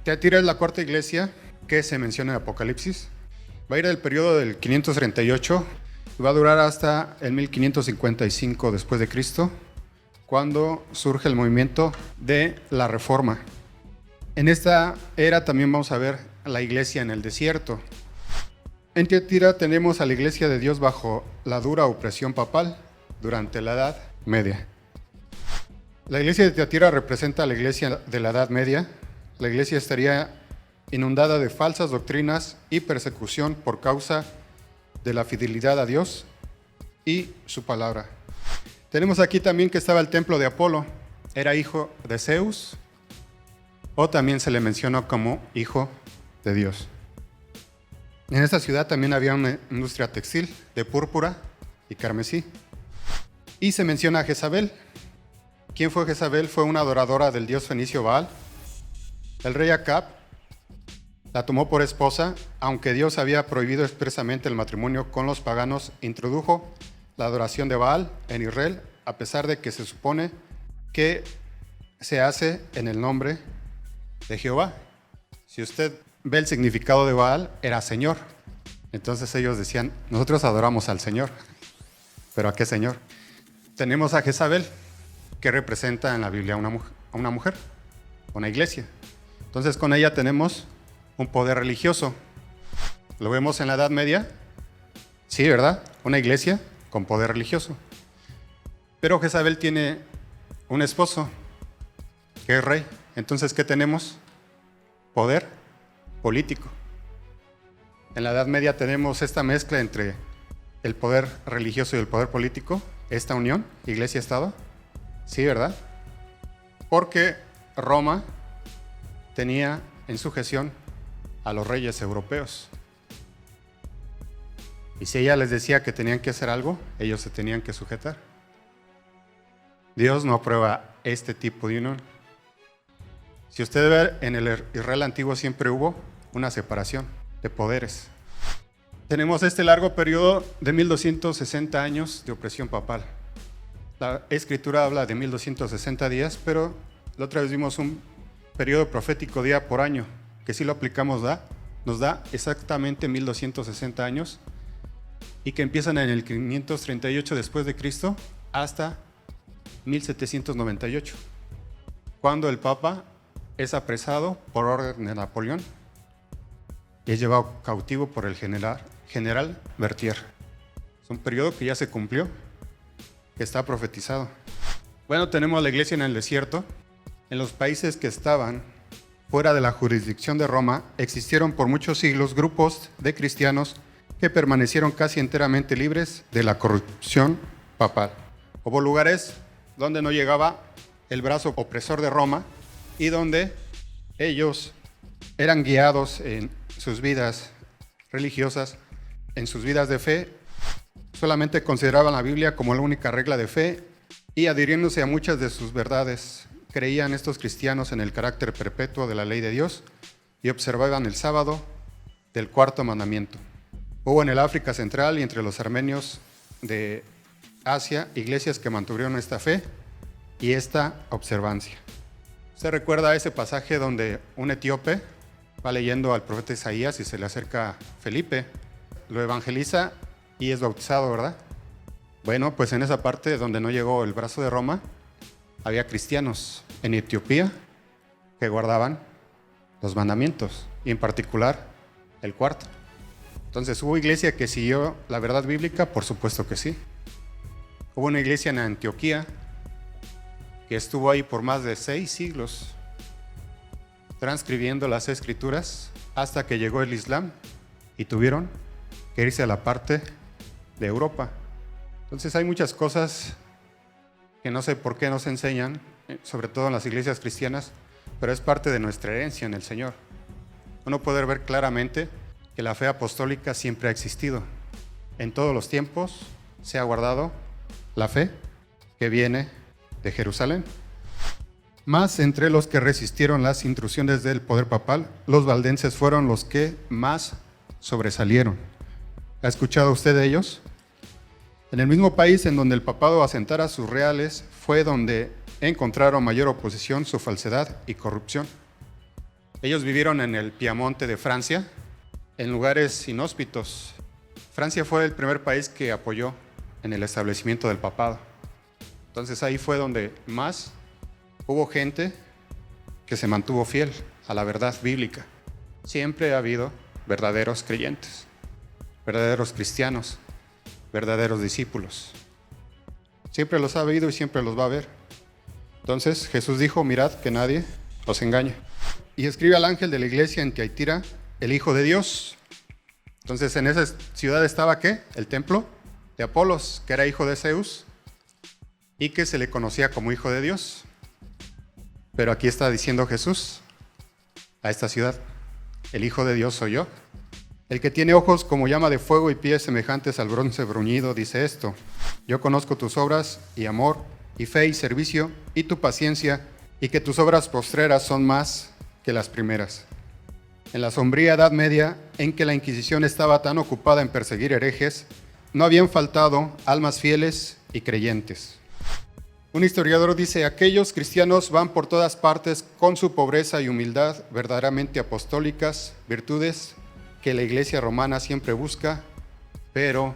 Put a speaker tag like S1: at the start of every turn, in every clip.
S1: Tiatira es la cuarta iglesia que se menciona en Apocalipsis. Va a ir del periodo del 538 y va a durar hasta el 1555 después de Cristo, cuando surge el movimiento de la Reforma. En esta era también vamos a ver la iglesia en el desierto. En Tiatira tenemos a la iglesia de Dios bajo la dura opresión papal durante la Edad Media. La iglesia de Tiatira representa a la iglesia de la Edad Media. La iglesia estaría inundada de falsas doctrinas y persecución por causa de la fidelidad a Dios y su palabra. Tenemos aquí también que estaba el templo de Apolo, era hijo de Zeus, o también se le mencionó como hijo de Dios. En esta ciudad también había una industria textil de púrpura y carmesí. Y se menciona a Jezabel. ¿Quién fue Jezabel? Fue una adoradora del dios fenicio Baal. El rey Acab la tomó por esposa, aunque Dios había prohibido expresamente el matrimonio con los paganos, introdujo la adoración de Baal en Israel, a pesar de que se supone que se hace en el nombre de Jehová. Si usted ve el significado de Baal, era Señor. Entonces ellos decían, nosotros adoramos al Señor. ¿Pero a qué Señor? Tenemos a Jezabel, que representa en la Biblia a una mujer, una iglesia. Entonces con ella tenemos un poder religioso. ¿Lo vemos en la Edad Media? Sí, ¿verdad? Una iglesia con poder religioso. Pero Jezabel tiene un esposo, que es rey. Entonces, ¿qué tenemos? Poder político. En la Edad Media tenemos esta mezcla entre el poder religioso y el poder político, esta unión, iglesia-estado. Sí, ¿verdad? Porque Roma tenía en sujeción a los reyes europeos. Y si ella les decía que tenían que hacer algo, ellos se tenían que sujetar. Dios no aprueba este tipo de unión. Si usted ve, en el Israel antiguo siempre hubo una separación de poderes. Tenemos este largo periodo de 1260 años de opresión papal. La escritura habla de 1260 días, pero la otra vez vimos un periodo profético día por año, que si lo aplicamos nos da exactamente 1260 años y que empiezan en el 538 después de Cristo hasta 1798, cuando el Papa es apresado por orden de Napoleón y es llevado cautivo por el general Berthier. Es un periodo que ya se cumplió, que está profetizado. Bueno, tenemos la iglesia en el desierto. En los países que estaban fuera de la jurisdicción de Roma, existieron por muchos siglos grupos de cristianos que permanecieron casi enteramente libres de la corrupción papal. Hubo lugares donde no llegaba el brazo opresor de Roma y donde ellos eran guiados en sus vidas religiosas, en sus vidas de fe, solamente consideraban la Biblia como la única regla de fe y adhiriéndose a muchas de sus verdades. Creían estos cristianos en el carácter perpetuo de la ley de Dios y observaban el sábado del cuarto mandamiento. Hubo en el África Central y entre los armenios de Asia iglesias que mantuvieron esta fe y esta observancia. ¿Usted recuerda ese pasaje donde un etíope va leyendo al profeta Isaías y se le acerca a Felipe, lo evangeliza y es bautizado, ¿verdad? Bueno, pues en esa parte donde no llegó el brazo de Roma, había cristianos en Etiopía que guardaban los mandamientos y en particular el cuarto. Entonces, ¿hubo iglesia que siguió la verdad bíblica? Por supuesto que sí. Hubo una iglesia en Antioquía que estuvo ahí por más de 6 siglos transcribiendo las escrituras hasta que llegó el Islam y tuvieron que irse a la parte de Europa. Entonces hay muchas cosas que no sé por qué nos enseñan, sobre todo en las iglesias cristianas, pero es parte de nuestra herencia en el Señor. Uno puede ver claramente que la fe apostólica siempre ha existido. En todos los tiempos se ha guardado la fe que viene de Jerusalén. Más entre los que resistieron las intrusiones del poder papal, los valdenses fueron los que más sobresalieron. ¿Ha escuchado usted de ellos? En el mismo país en donde el papado asentara sus reales fue donde encontraron mayor oposición su falsedad y corrupción. Ellos vivieron en el Piamonte de Francia, en lugares inhóspitos. Francia fue el primer país que apoyó en el establecimiento del papado. Entonces ahí fue donde más hubo gente que se mantuvo fiel a la verdad bíblica. Siempre ha habido verdaderos creyentes, verdaderos cristianos, verdaderos discípulos. Siempre los ha habido y siempre los va a haber. Entonces Jesús dijo, mirad que nadie os engañe. Y escribe al ángel de la iglesia en Tiatira, el Hijo de Dios. Entonces en esa ciudad estaba ¿qué? El templo de Apolos, que era hijo de Zeus y que se le conocía como Hijo de Dios. Pero aquí está diciendo Jesús a esta ciudad, el Hijo de Dios soy yo. El que tiene ojos como llama de fuego y pies semejantes al bronce bruñido dice esto: yo conozco tus obras y amor y fe y servicio y tu paciencia, y que tus obras postreras son más que las primeras. En la sombría Edad Media, en que la Inquisición estaba tan ocupada en perseguir herejes, no habían faltado almas fieles y creyentes. Un historiador dice, aquellos cristianos van por todas partes con su pobreza y humildad verdaderamente apostólicas, virtudes que la Iglesia romana siempre busca, pero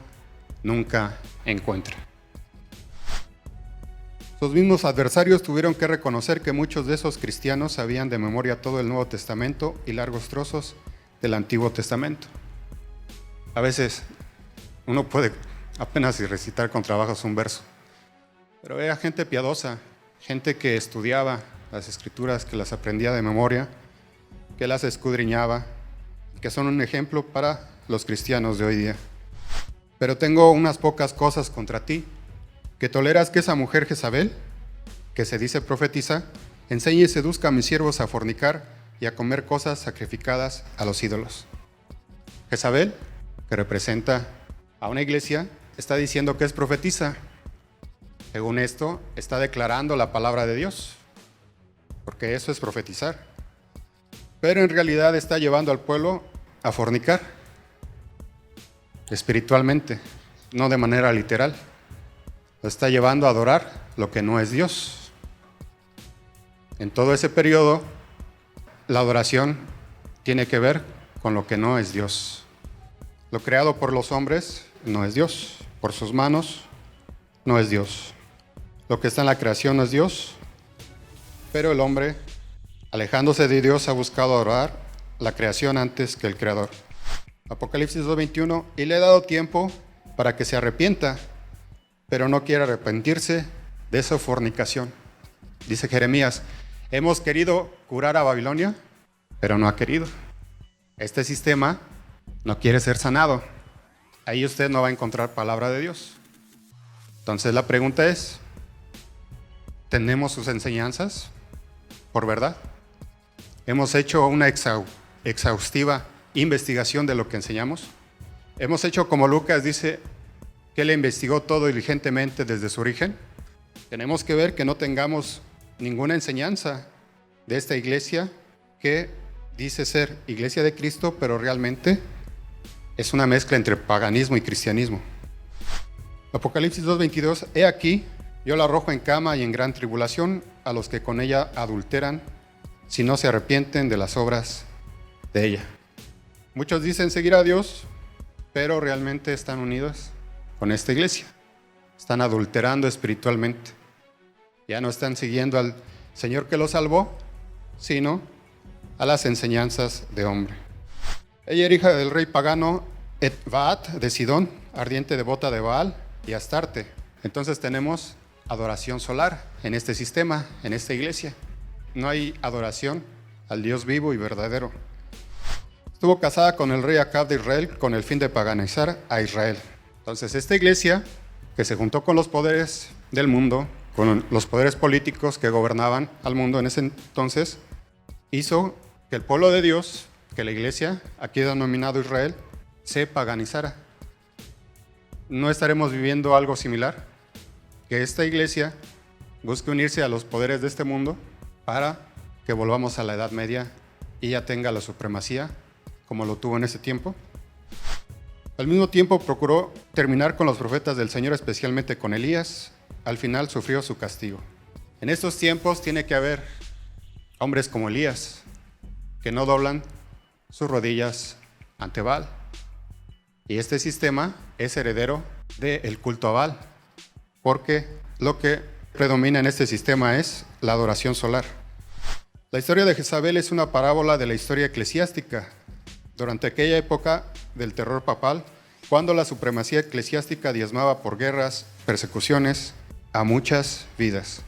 S1: nunca encuentra. Sus mismos adversarios tuvieron que reconocer que muchos de esos cristianos sabían de memoria todo el Nuevo Testamento y largos trozos del Antiguo Testamento. A veces uno puede apenas recitar con trabajos un verso, pero era gente piadosa, gente que estudiaba las Escrituras, que las aprendía de memoria, que las escudriñaba, que son un ejemplo para los cristianos de hoy día. Pero tengo unas pocas cosas contra ti, que toleras que esa mujer Jezabel, que se dice profetiza, enseñe y seduzca a mis siervos a fornicar y a comer cosas sacrificadas a los ídolos. Jezabel, que representa a una iglesia, está diciendo que es profetiza. Según esto, está declarando la palabra de Dios, porque eso es profetizar. Pero en realidad está llevando al pueblo a fornicar, espiritualmente, no de manera literal. Lo está llevando a adorar lo que no es Dios. En todo ese periodo, la adoración tiene que ver con lo que no es Dios. Lo creado por los hombres no es Dios, por sus manos no es Dios. Lo que está en la creación no es Dios, pero el hombre, alejándose de Dios, ha buscado adorar la creación antes que el Creador. Apocalipsis 2:21, y le he dado tiempo para que se arrepienta, pero no quiere arrepentirse de su fornicación. Dice Jeremías, hemos querido curar a Babilonia, pero no ha querido. Este sistema no quiere ser sanado. Ahí usted no va a encontrar palabra de Dios. Entonces la pregunta es, ¿tenemos sus enseñanzas por verdad? ¿Hemos hecho una exhaustiva investigación de lo que enseñamos? ¿Hemos hecho como Lucas dice, que él investigó todo diligentemente desde su origen? Tenemos que ver que no tengamos ninguna enseñanza de esta iglesia que dice ser iglesia de Cristo, pero realmente es una mezcla entre paganismo y cristianismo. Apocalipsis 2:22, he aquí, yo la arrojo en cama y en gran tribulación a los que con ella adulteran, si no se arrepienten de las obras de ella. Muchos dicen seguir a Dios, pero realmente están unidos con esta iglesia. Están adulterando espiritualmente. Ya no están siguiendo al Señor que los salvó, sino a las enseñanzas de hombre. Ella era hija del rey pagano Etbaat de Sidón, ardiente devota de Baal y Astarte. Entonces tenemos adoración solar en este sistema, en esta iglesia. No hay adoración al Dios vivo y verdadero. Estuvo casada con el rey Acab de Israel con el fin de paganizar a Israel. Entonces esta iglesia, que se juntó con los poderes del mundo, con los poderes políticos que gobernaban al mundo en ese entonces, hizo que el pueblo de Dios, que la iglesia, aquí denominado Israel, se paganizara. ¿No estaremos viviendo algo similar? Que esta iglesia busque unirse a los poderes de este mundo para que volvamos a la Edad Media y ya tenga la supremacía como lo tuvo en ese tiempo. Al mismo tiempo procuró terminar con los profetas del Señor, especialmente con Elías. Al final sufrió su castigo. En estos tiempos tiene que haber hombres como Elías que no doblan sus rodillas ante Baal. Y este sistema es heredero del culto a Baal, porque lo que predomina en este sistema es la adoración solar. La historia de Jezabel es una parábola de la historia eclesiástica. Durante aquella época del terror papal, cuando la supremacía eclesiástica diezmaba por guerras, persecuciones a muchas vidas.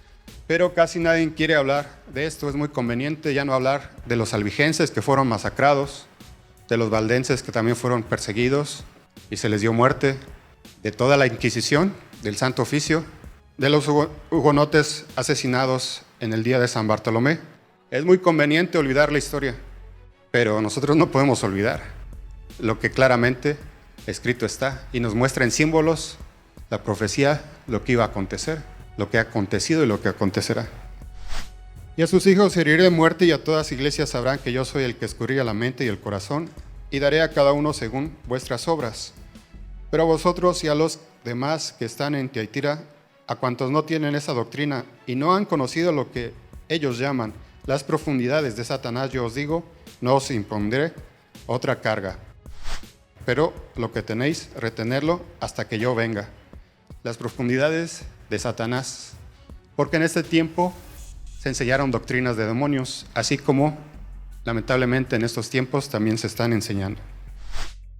S1: Pero casi nadie quiere hablar de esto. Es muy conveniente ya no hablar de los albigenses que fueron masacrados, de los valdenses que también fueron perseguidos y se les dio muerte, de toda la Inquisición, del Santo Oficio, de los hugonotes asesinados en el día de San Bartolomé. Es muy conveniente olvidar la historia, pero nosotros no podemos olvidar lo que claramente escrito está y nos muestra en símbolos la profecía, lo que iba a acontecer, lo que ha acontecido y lo que acontecerá. Y a sus hijos heriré de muerte, y a todas iglesias sabrán que yo soy el que escudriña la mente y el corazón, y daré a cada uno según vuestras obras. Pero a vosotros y a los demás que están en Tiatira, a cuantos no tienen esa doctrina y no han conocido lo que ellos llaman las profundidades de Satanás, yo os digo, no os impondré otra carga. Pero lo que tenéis, retenerlo hasta que yo venga. Las profundidades de Satanás, porque en este tiempo se enseñaron doctrinas de demonios, así como lamentablemente en estos tiempos también se están enseñando.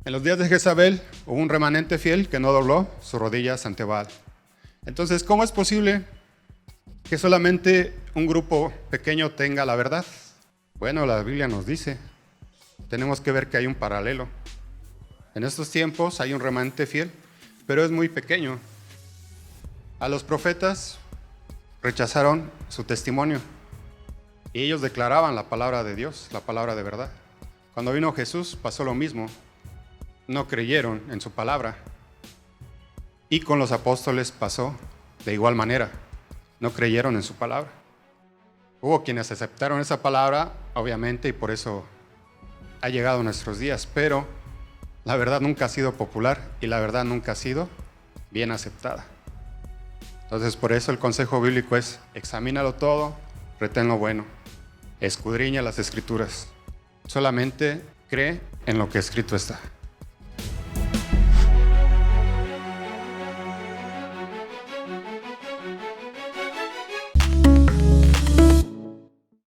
S1: En los días de Jezabel hubo un remanente fiel que no dobló sus rodillas ante Baal. Entonces, ¿cómo es posible que solamente un grupo pequeño tenga la verdad? Bueno, la Biblia nos dice, tenemos que ver que hay un paralelo. En estos tiempos hay un remanente fiel, pero es muy pequeño. A los profetas rechazaron su testimonio y ellos declaraban la palabra de Dios, la palabra de verdad. Cuando vino Jesús pasó lo mismo. No creyeron en su palabra. Y con los apóstoles pasó de igual manera. No creyeron en su palabra. Hubo quienes aceptaron esa palabra, obviamente, y por eso ha llegado a nuestros días, pero la verdad nunca ha sido popular y la verdad nunca ha sido bien aceptada. Entonces, por eso el consejo bíblico es: examínalo todo, retén lo bueno, escudriña las escrituras. Solamente cree en lo que escrito está.